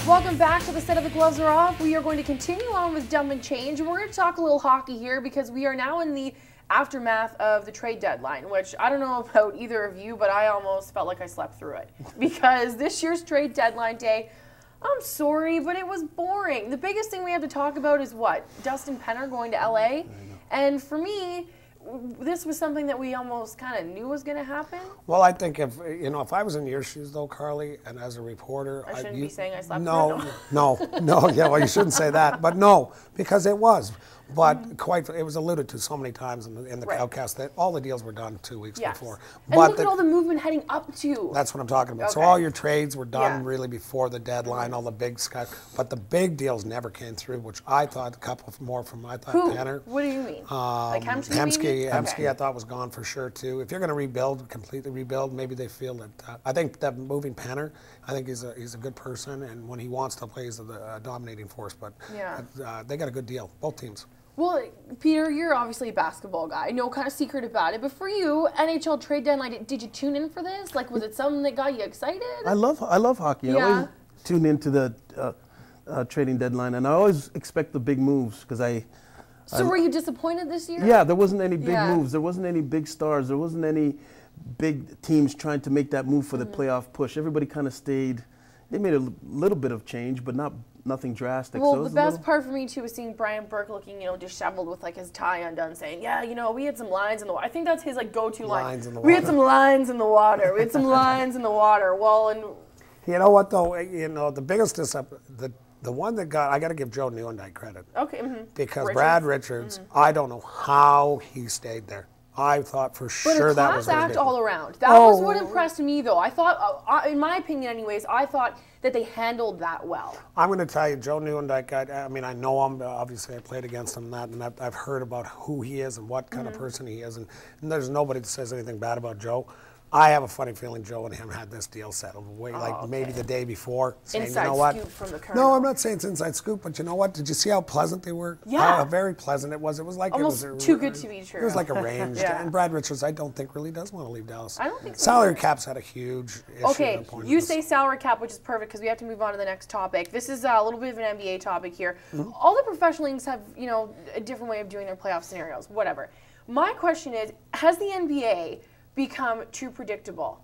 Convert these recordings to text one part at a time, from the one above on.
Welcome back to the set of The Gloves Are Off. We are going to continue on with Dump and Change, and we're going to talk a little hockey here because we are now in the aftermath of the trade deadline, which I don't know about either of you, but I almost felt like I slept through it because this year's trade deadline day, I'm sorry, but it was boring. The biggest thing we have to talk about is what? Dustin Penner going to LA, and for me, this was something that we almost kind of knew was going to happen. Well, I think if I was in your shoes though, Carly, and as a reporter, I shouldn't be saying I slept no, through it. no, yeah, well, you shouldn't say that, but no, because it was. But it was alluded to so many times in the Cowcast that all the deals were done 2 weeks before. And look at all the movement heading up to. That's what I'm talking about. Okay. So all your trades were done really before the deadline, all the big stuff. But the big deals never came through, which I thought a couple more from Penner. What do you mean? Like Hemsky? Hemsky I thought was gone for sure too. If you're going to rebuild, completely rebuild, maybe they feel that. I think that moving Penner, I think he's a good person, and when he wants to play, he's a dominating force. But they got a good deal, both teams. Well, Peter, you're obviously a basketball guy. No kind of secret about it. But for you, NHL trade deadline, did you tune in for this? Like, was it something that got you excited? I love hockey. Yeah. I always tune into the trading deadline, and I always expect the big moves because So were you disappointed this year? Yeah, there wasn't any big moves. There wasn't any big stars. There wasn't any big teams trying to make that move for the playoff push. Everybody kind of stayed. They made a little bit of change, but nothing drastic. Well, the best part for me, too, was seeing Brian Burke looking, disheveled with, like, his tie undone, saying, we had some lines in the water. I think that's his, like, go-to line. We had some lines in the water. We had some lines in the water. Well, and... You know what, though? The biggest the one that I got to give Joe Nieuwendyk credit. Okay. Because Brad Richards, I don't know how he stayed there. I thought for sure that was a class act all around. That was what impressed me, though. I thought, in my opinion anyways, I thought that they handled that well. I'm going to tell you, Joe Nieuwendyk, I know him. Obviously, I played against him and I've heard about who he is and what kind of person he is. And there's nobody that says anything bad about Joe. I have a funny feeling Joe and him had this deal settled maybe the day before. Saying, inside you know what? scoop from the Colonel. No, I'm not saying it's inside scoop, but you know what? Did you see how pleasant they were? Yeah. How very pleasant it was. It was like almost too good to be true. It was like arranged. And Brad Richards, I don't think really does want to leave Dallas. I don't think so. Salary cap's had a huge issue. Okay, you say salary cap, which is perfect because we have to move on to the next topic. This is a little bit of an NBA topic here. All the professional leagues have, a different way of doing their playoff scenarios, whatever. My question is, has the NBA become too predictable?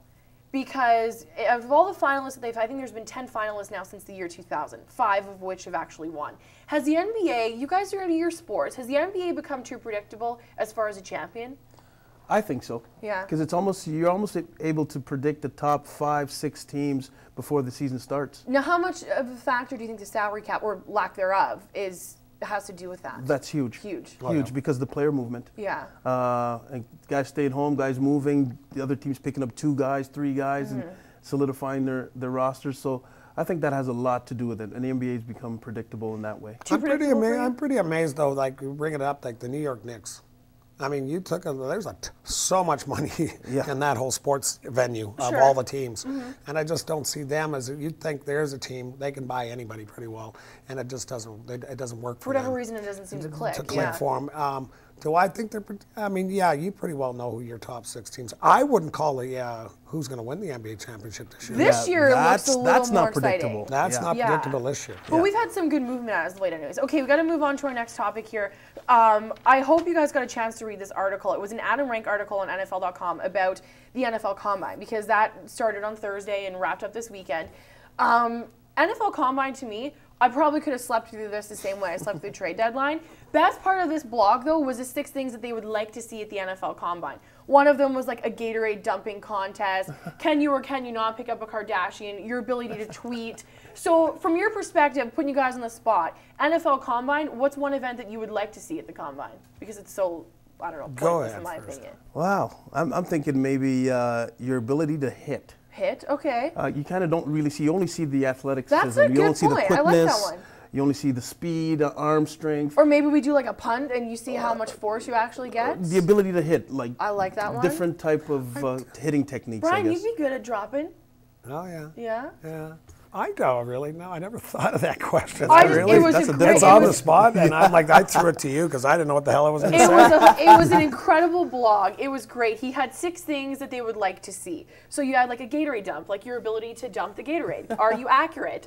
Because of all the finalists that I think there's been 10 finalists now since the year 2000, 5 of which have actually won. Has the NBA, you guys are into your sports, has the NBA become too predictable as far as a champion? I think so. Yeah. Because you're almost able to predict the top 5, 6 teams before the season starts. Now, how much of a factor do you think the salary cap, or lack thereof, has to do with that? That's huge. Huge. Huge because the player movement. Yeah. And guys staying home, guys moving, the other team's picking up 2 guys, 3 guys, and solidifying their rosters. So I think that has a lot to do with it, and the NBA's become predictable in that way. I'm pretty amazed, though, like, bring it up, like the New York Knicks. I mean, there's so much money in that whole sports venue of all the teams. And I just don't see them as, you'd think there's a team, they can buy anybody pretty well, and it just doesn't work for them. For whatever reason, it doesn't seem to click. To click for them. Do I think you pretty well know who your top 6 teams are. I wouldn't call who's going to win the NBA championship this year. This year looks a little more exciting. That's not predictable this year. But we've had some good movement as of late anyways. Okay, we've got to move on to our next topic here. I hope you guys got a chance to read this article. It was an Adam Rank article on NFL.com about the NFL Combine, because that started on Thursday and wrapped up this weekend. NFL Combine, to me, I probably could have slept through this the same way I slept through the trade deadline. Best part of this blog, though, was the 6 things that they would like to see at the NFL Combine. One of them was like a Gatorade dumping contest. Can you or can you not pick up a Kardashian? Your ability to tweet. So from your perspective, putting you guys on the spot, NFL Combine, what's one event that you would like to see at the Combine? Because it's so, I don't know, pointless in my opinion. Wow. I'm thinking maybe your ability to hit. Hit, okay. You kind of don't really see, you only see the athleticism. That's a you good don't see point. the quickness. I like that one. You only see the speed, arm strength. Or maybe we do like a punt and you see how much force you actually get. The ability to hit, like I like that one. Different type of hitting techniques, Brian, I guess. you'd be good at dropping. Oh, yeah. Yeah? Yeah. I don't really know. I never thought of that question. It was It's on the spot, and I'm like, I threw it to you because I didn't know what the hell I was going to say. It was an incredible blog. It was great. He had 6 things that they would like to see. So you had like a Gatorade dump, like your ability to dump the Gatorade. Are you accurate?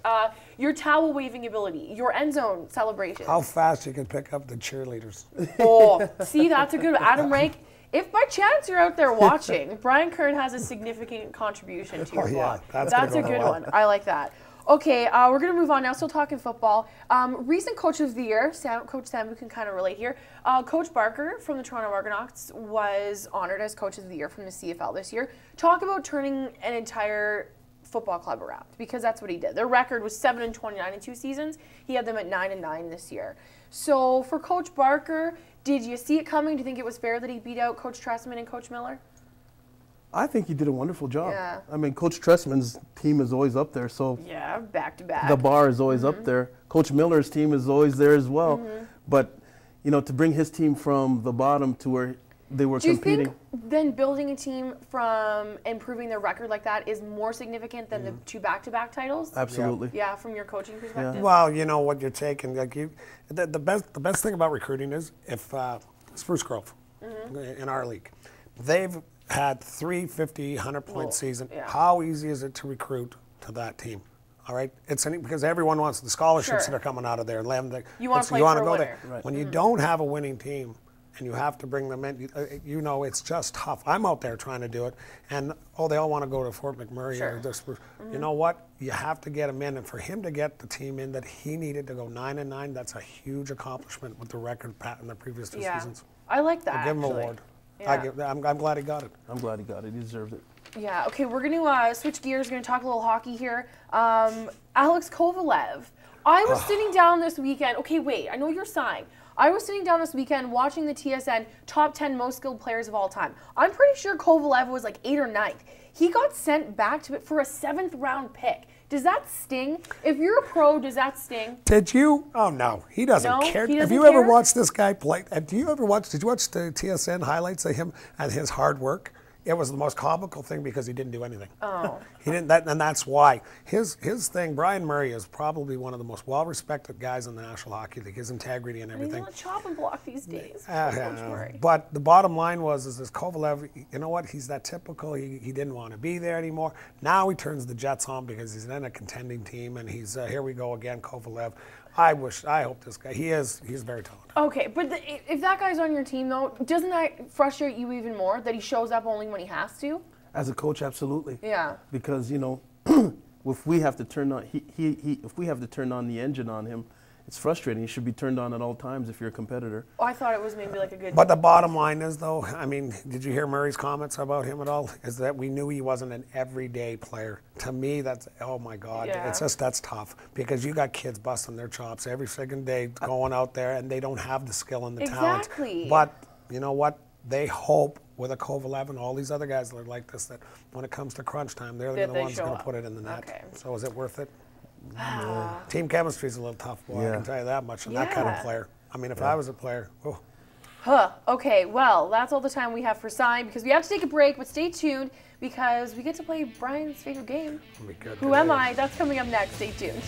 Your towel waving ability, your end zone celebration. How fast you can pick up the cheerleaders. Oh, see, that's a good one. Adam Rank. If by chance you're out there watching, Brian Kern has a significant contribution to your blog. That's a good one. I like that. Okay, we're going to move on now. Still talking football. Recent Coach of the Year, Coach Sam, we can kind of relate here. Coach Barker from the Toronto Argonauts was honored as Coach of the Year from the CFL this year. Talk about turning an entire football club around, because that's what he did. Their record was 7-29 in 2 seasons. He had them at 9-9 this year. So for Coach Barker, did you see it coming? Do you think it was fair that he beat out Coach Trestman and Coach Miller? I think he did a wonderful job. Yeah. I mean, Coach Trestman's team is always up there, so yeah, back to back. The bar is always up there. Coach Miller's team is always there as well. But, you know, to bring his team from the bottom to where they were competing. Do you think then building a team from improving their record like that is more significant than the 2 back-to-back titles? Absolutely. Yeah, from your coaching perspective. Yeah. Well, you know what you're taking. Like the best thing about recruiting is if Spruce Grove in our league, they've had 3 50, 100-point season. Yeah. How easy is it to recruit to that team? All right, because everyone wants the scholarships that are coming out of there. You want to play for a winner. Right. When you don't have a winning team, and you have to bring them in, you know, it's just tough. I'm out there trying to do it, and they all want to go to Fort McMurray. Or this. You know what? You have to get him in, and for him to get the team in that he needed to go 9-9, that's a huge accomplishment with the record Pat in the previous 2 seasons. I like that. So give him an award. Yeah. I'm glad he got it. I'm glad he got it. He deserved it. Yeah. Okay, we're going to switch gears. We're going to talk a little hockey here. Alex Kovalev. I was sitting down this weekend. Okay, wait. I know you're sighing. I was sitting down this weekend watching the TSN top 10 most skilled players of all time. I'm pretty sure Kovalev was like 8th or 9th. He got sent back to it for a 7th round pick. Does that sting? If you're a pro, does that sting? Did you? Oh no, he doesn't care. He doesn't Have you ever watched this guy play? Did you watch the TSN highlights of him and his hard work? It was the most comical thing because he didn't do anything. Oh. He didn't, and that's why. His thing, Brian Murray is probably one of the most well-respected guys in the National Hockey League, his integrity and everything. He's on a chopping block these days. But the bottom line is this Kovalev, you know what, he's that typical, he didn't want to be there anymore. Now he turns the Jets on because he's in a contending team, and he's, here we go again, Kovalev. I hope this guy, he's very talented. Okay, but if that guy's on your team, though, doesn't that frustrate you even more, that he shows up only when he has to? As a coach, absolutely. Yeah. Because, you know, if we have to turn on, if we have to turn on the engine on him, it's frustrating. He should be turned on at all times if you're a competitor. Oh, I thought it was maybe like a good... But the bottom line is, though, I mean, did you hear Murray's comments about him at all? Is that we knew he wasn't an everyday player. To me, that's, oh my God, it's just, that's tough. Because you got kids busting their chops every second day going out there, and they don't have the skill and the talent. Exactly. But you know what? They hope with a Kovalev and all these other guys that are like this, that when it comes to crunch time, they're the ones going to put it in the net. Okay. So is it worth it? Team chemistry is a little tough, boy. I can tell you that much. And that kind of player. I mean, if I was a player, Okay, well, that's all the time we have for Sign because we have to take a break, but stay tuned because we get to play Brian's favorite game. Who am I? That's coming up next. Stay tuned.